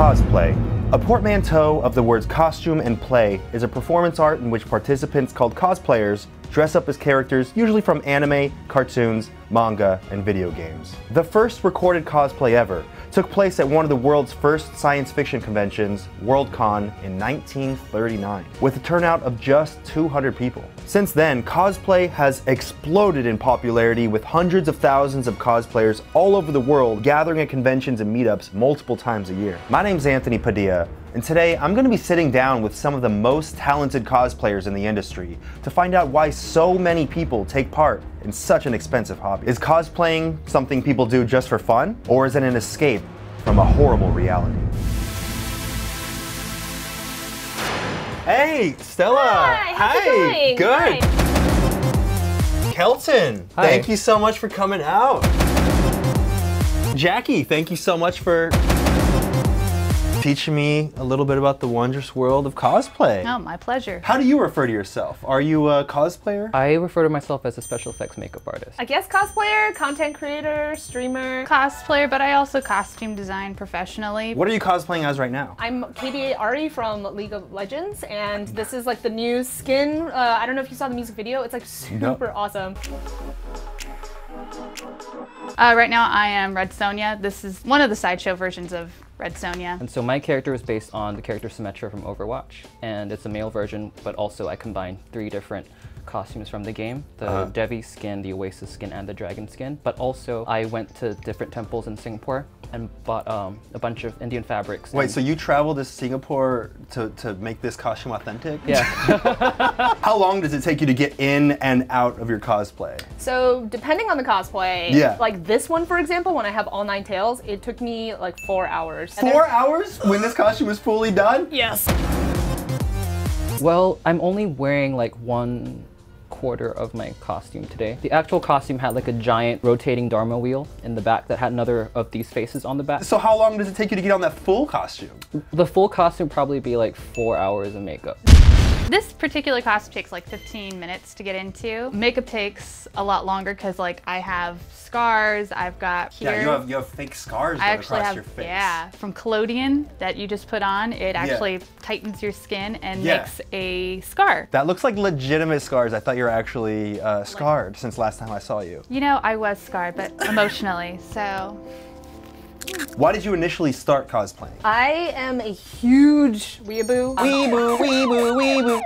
Cosplay. A portmanteau of the words costume and play is a performance art in which participants called cosplayers dress up as characters usually from anime, cartoons, manga, and video games. The first recorded cosplay ever took place at one of the world's first science fiction conventions, Worldcon, in 1939, with a turnout of just 200 people. Since then, cosplay has exploded in popularity with hundreds of thousands of cosplayers all over the world gathering at conventions and meetups multiple times a year. My name's Anthony Padilla, and today I'm going to be sitting down with some of the most talented cosplayers in the industry to find out why so many people take part in such an expensive hobby. Is cosplaying something people do just for fun, or is it an escape from a horrible reality? Hey, Stella! Hi, how's it going? Good! Hi. Kelton, Hi. Thank you so much for coming out. Jackie, thank you so much for teaching me a little bit about the wondrous world of cosplay. Oh, my pleasure. How do you refer to yourself? Are you a cosplayer? I refer to myself as a special effects makeup artist. I guess cosplayer, content creator, streamer. Cosplayer, but I also costume design professionally. What are you cosplaying as right now? I'm Cade Huseby from League of Legends, and this is like the new skin. I don't know if you saw the music video. It's like super awesome. Right now I am Red Sonja. This is one of the sideshow versions of Red Sonja. And so my character is based on the character Symmetra from Overwatch. And it's a male version, but also I combine 3 different costumes from the game. The Devi skin, the Oasis skin, and the Dragon skin. But also I went to different temples in Singapore and bought a bunch of Indian fabrics. Wait, so you traveled to Singapore to make this costume authentic? Yeah. How long does it take you to get in and out of your cosplay? So depending on the cosplay, like this one for example, when I have all 9 tails, it took me like 4 hours. 4 hours when this costume is fully done? Yes. Well, I'm only wearing like 1/4 of my costume today. The actual costume had like a giant rotating Dharma wheel in the back that had another of these faces on the back. So how long does it take you to get on that full costume? The full costume probably be like 4 hours of makeup. This particular costume takes like 15 minutes to get into. Makeup takes a lot longer because like I have scars, I've got here. Yeah, you have fake scars I actually across have, your face. yeah, from collodion that you just put on. It actually tightens your skin and makes a scar. That looks like legitimate scars. I thought you were actually scarred since last time I saw you. You know, I was scarred, but emotionally, so. Why did you initially start cosplaying? I am a huge weeaboo. Weeboo, weeboo, weeboo.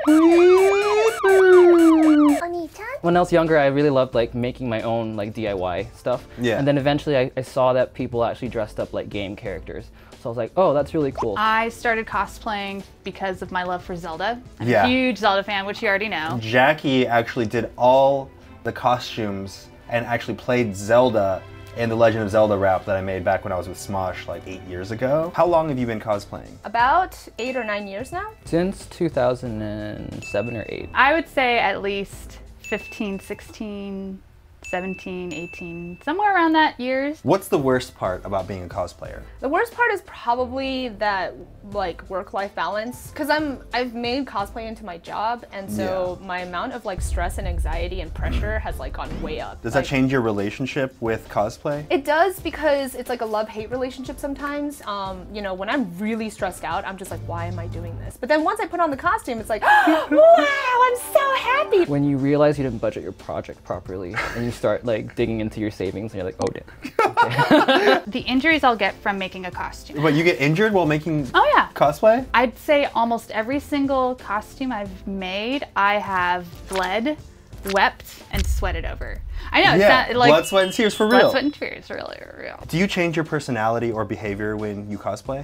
When I was younger, I really loved like making my own like DIY stuff. Yeah. And then eventually I saw that people actually dressed up like game characters. So I was like, oh, that's really cool. I started cosplaying because of my love for Zelda. I'm Yeah. a huge Zelda fan, which you already know. Jackie actually did all the costumes and actually played Zelda in the Legend of Zelda rap that I made back when I was with Smosh like 8 years ago. How long have you been cosplaying? About 8 or 9 years now. Since 2007 or 8. I would say at least 15, 16, 17, 18, somewhere around that years. What's the worst part about being a cosplayer? The worst part is probably that like work-life balance, because I've made cosplay into my job, and so my amount of like stress and anxiety and pressure has like gone way up. Does that change your relationship with cosplay? It does, because it's like a love-hate relationship sometimes. You know, when I'm really stressed out, I'm just like, why am I doing this? But then once I put on the costume, it's like, wow, I'm so happy. When you realize you didn't budget your project properly and you start like digging into your savings and you're like, oh damn. Okay. The injuries I'll get from making a costume. But you get injured while making cosplay? I'd say almost every single costume I've made, I have bled, wept, and sweated over. I know, it's not like blood, sweat, and tears for real. Blood, sweat, and tears, really real. Do you change your personality or behavior when you cosplay?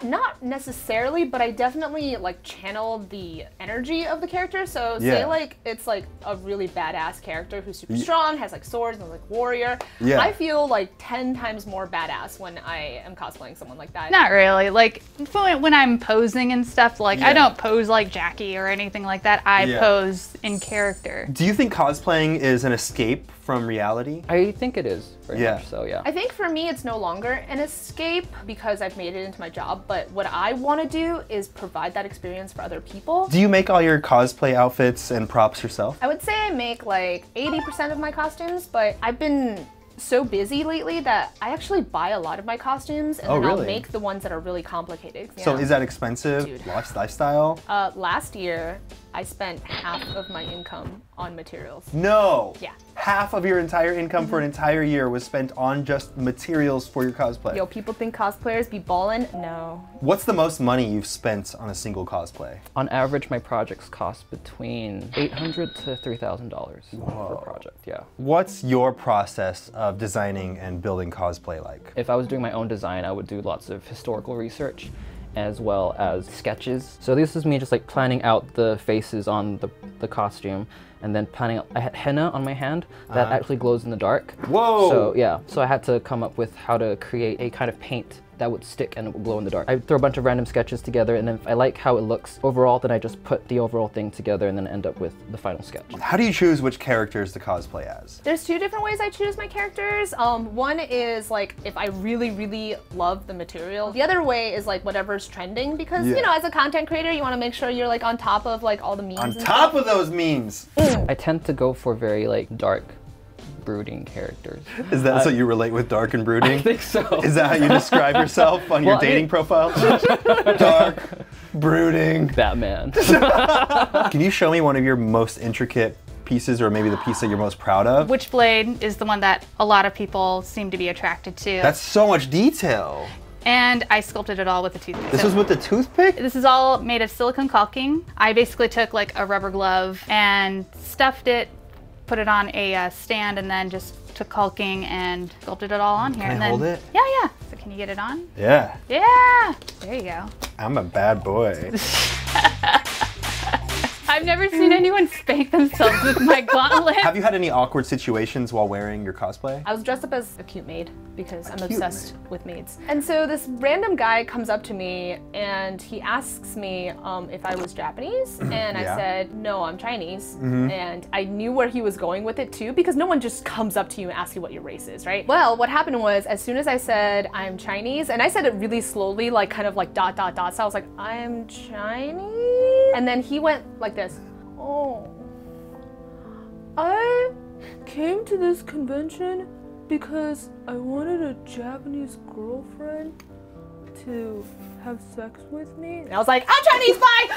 Not necessarily, but I definitely like channel the energy of the character. So say like it's like a really badass character who's super strong, has like swords and like warrior. Yeah. I feel like 10 times more badass when I am cosplaying someone like that. Not really. Like when I'm posing and stuff, like I don't pose like Jackie or anything like that. I pose in character. Do you think cosplaying is an escape from reality? I think it is very much so, yeah. I think for me it's no longer an escape because I've made it into my job, but what I want to do is provide that experience for other people. Do you make all your cosplay outfits and props yourself? I would say I make like 80% of my costumes, but I've been so busy lately that I actually buy a lot of my costumes and then I'll make the ones that are really complicated. Yeah. So is that expensive? Dude. Lifestyle? Last year, I spent half of my income on materials. No! Yeah. Half of your entire income for an entire year was spent on just materials for your cosplay. Yo, people think cosplayers be ballin'? No. What's the most money you've spent on a single cosplay? On average, my projects cost between $800 to $3,000 per project, yeah. What's your process of designing and building cosplay like? If I was doing my own design, I would do lots of historical research as well as sketches. So this is me just like planning out the faces on the costume and then planning out, I had henna on my hand that actually glows in the dark. Whoa! So yeah, so I had to come up with how to create a kind of paint that would stick and it would glow in the dark. I throw a bunch of random sketches together and then if I like how it looks overall, then I just put the overall thing together and then end up with the final sketch. How do you choose which characters to cosplay as? There's two different ways I choose my characters. One is like if I really, really love the material. The other way is like whatever's trending because, you know, as a content creator, you want to make sure you're like on top of like all the memes. On top of those memes! I tend to go for very like dark, brooding characters. Is that so you relate with dark and brooding? I think so. Is that how you describe yourself on your dating profile? Dark, brooding. Batman. Can you show me one of your most intricate pieces or maybe the piece that you're most proud of? Witchblade is the one that a lot of people seem to be attracted to. That's so much detail. And I sculpted it all with a toothpick. This was with the toothpick? This is all made of silicone caulking. I basically took like a rubber glove and stuffed it, put it on a stand, and then just took caulking and sculpted it all on here. Can I hold it? Yeah, yeah. So can you get it on? Yeah. Yeah. There you go. I'm a bad boy. I've never seen anyone spank themselves with my gauntlet. Have you had any awkward situations while wearing your cosplay? I was dressed up as a cute maid because I'm obsessed with maids. And so this random guy comes up to me and he asks me if I was Japanese. And I said, no, I'm Chinese. And I knew where he was going with it too because no one just comes up to you and asks you what your race is, right? Well, what happened was as soon as I said I'm Chinese, and I said it really slowly, like kind of like ... So I was like, I'm Chinese? And then he went like this. Oh, I came to this convention because I wanted a Japanese girlfriend to have sex with me. And I was like, I'm Chinese, bye!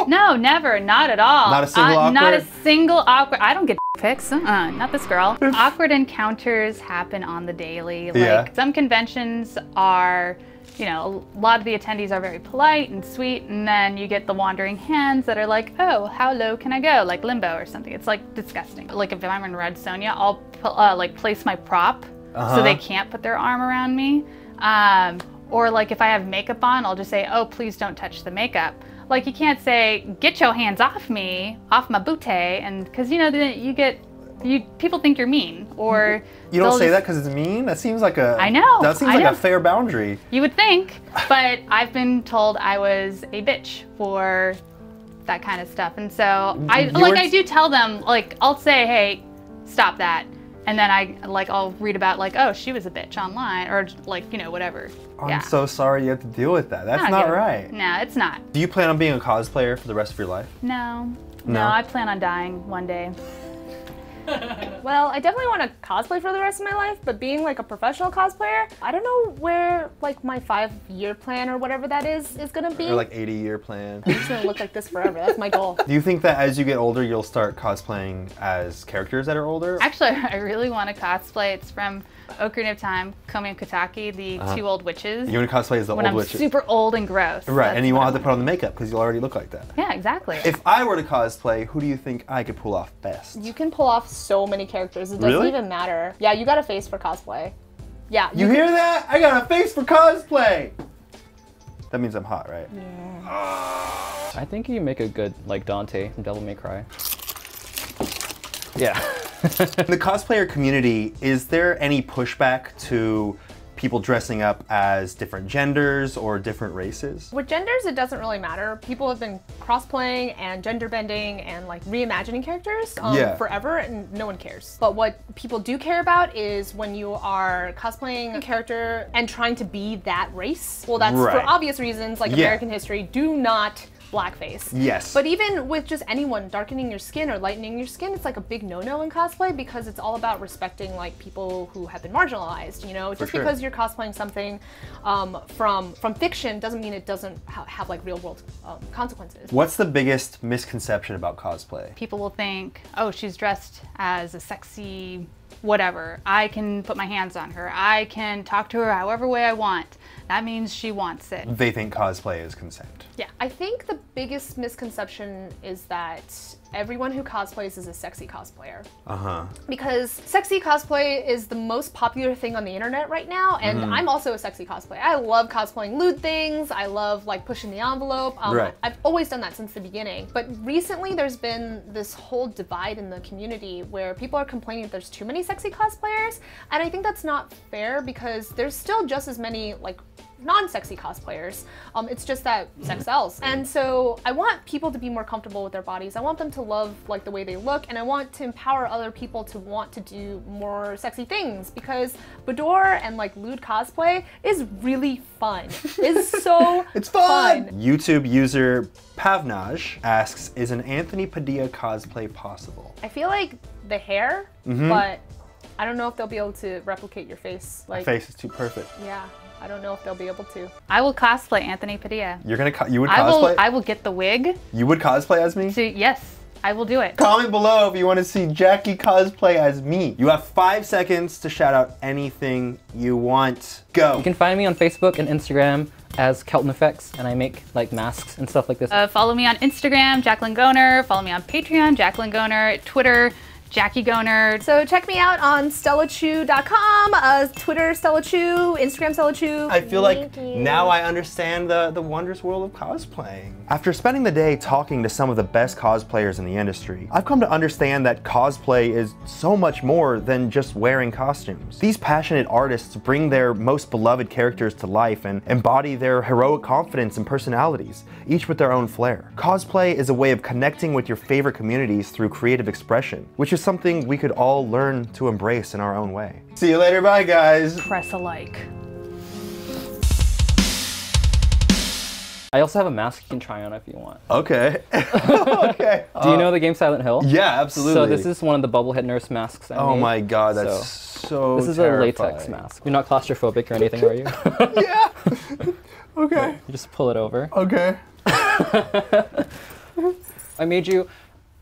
No, never, not at all. Not a single awkward? Not a single awkward. I don't get pics, not this girl. Awkward encounters happen on the daily. Like some conventions are, you know, a lot of the attendees are very polite and sweet, and then you get the wandering hands that are like, oh, how low can I go? Like limbo or something. It's like disgusting. Like if I'm in Red Sonja, I'll like place my prop so they can't put their arm around me. Or like if I have makeup on, I'll just say, oh, please don't touch the makeup. Like you can't say, get your hands off me, off my booty, and because you know, people think you're mean, or you don't say that because it's mean. That seems like a. I know. That seems like a fair boundary. You would think, but I've been told I was a bitch for that kind of stuff, and so I do tell them, like I'll say, hey, stop that, and then I'll read about like, oh, she was a bitch online, or like, you know, whatever. I'm so sorry you have to deal with that. That's not right. No, it's not. Do you plan on being a cosplayer for the rest of your life? No, I plan on dying one day. Well, I definitely want to cosplay for the rest of my life, but being like a professional cosplayer, I don't know where like my 5-year plan or whatever that is gonna be. Or like 80-year plan. I'm just gonna look like this forever. That's my goal. Do you think that as you get older, you'll start cosplaying as characters that are older? Actually, I really want to cosplay. It's from Ocarina of Time, Komi and Kataki, the two old witches. You want to cosplay as the old witches? When I'm super old and gross. Right, and you won't have to put on the makeup because you'll already look like that. Yeah, exactly. If I were to cosplay, who do you think I could pull off best? You can pull off so many characters. It doesn't even matter. Yeah, you got a face for cosplay. Yeah. You hear that? I got a face for cosplay! That means I'm hot, right? Yeah. I think you make a good, like, Dante from Devil May Cry. Yeah. In the cosplayer community, is there any pushback to people dressing up as different genders or different races? With genders, it doesn't really matter. People have been cross-playing and gender bending and like reimagining characters forever, and no one cares. But what people do care about is when you are cosplaying a character and trying to be that race. Well, that's for obvious reasons, like American history. Do not blackface. Yes. But even with just anyone darkening your skin or lightening your skin, it's like a big no-no in cosplay because it's all about respecting like people who have been marginalized, you know? Just because you're cosplaying something from fiction doesn't mean it doesn't have like real world consequences. What's the biggest misconception about cosplay? People will think, oh, she's dressed as a sexy whatever. I can put my hands on her. I can talk to her however way I want. That means she wants it. They think cosplay is consent. Yeah, I think the biggest misconception is that everyone who cosplays is a sexy cosplayer. Because sexy cosplay is the most popular thing on the internet right now, and I'm also a sexy cosplayer. I love cosplaying lewd things. I love like pushing the envelope. I've always done that since the beginning. But recently there's been this whole divide in the community where people are complaining that there's too many sexy cosplayers, and I think that's not fair because there's still just as many like non-sexy cosplayers. It's just that sex sells. And so I want people to be more comfortable with their bodies. I want them to love like the way they look, and I want to empower other people to want to do more sexy things because boudoir and like lewd cosplay is really fun. It's so it's fun! YouTube user Pavnaj asks, is an Anthony Padilla cosplay possible? I feel like the hair, but I don't know if they'll be able to replicate your face. Like, My face is too perfect. Yeah. I don't know if they'll be able to. I will cosplay Anthony Padilla. You're gonna you would cosplay? I will get the wig. You would cosplay as me? So, yes, I will do it. Comment below if you want to see Jackie cosplay as me. You have 5 seconds to shout out anything you want. Go. You can find me on Facebook and Instagram as Kelton Effects, and I make like masks and stuff like this. Follow me on Instagram, Jacqueline Goner. Follow me on Patreon, Jacqueline Goner. Twitter, Jackie Goner. So check me out on StellaChew.com, Twitter StellaChew, Instagram StellaChew. I feel like now I understand the wondrous world of cosplaying. After spending the day talking to some of the best cosplayers in the industry, I've come to understand that cosplay is so much more than just wearing costumes. These passionate artists bring their most beloved characters to life and embody their heroic confidence and personalities, each with their own flair. Cosplay is a way of connecting with your favorite communities through creative expression, which is something we could all learn to embrace in our own way. See you later, bye guys. Press a like. I also have a mask you can try on if you want. Okay. Okay. Do you know the game Silent Hill? Yeah, absolutely. So this is one of the bubblehead nurse masks I made. My god, that's so This is terrifying. a latex mask. You're not claustrophobic or anything, are you? Yeah. Okay. You just pull it over. Okay. I made you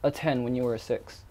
a 10 when you were a 6.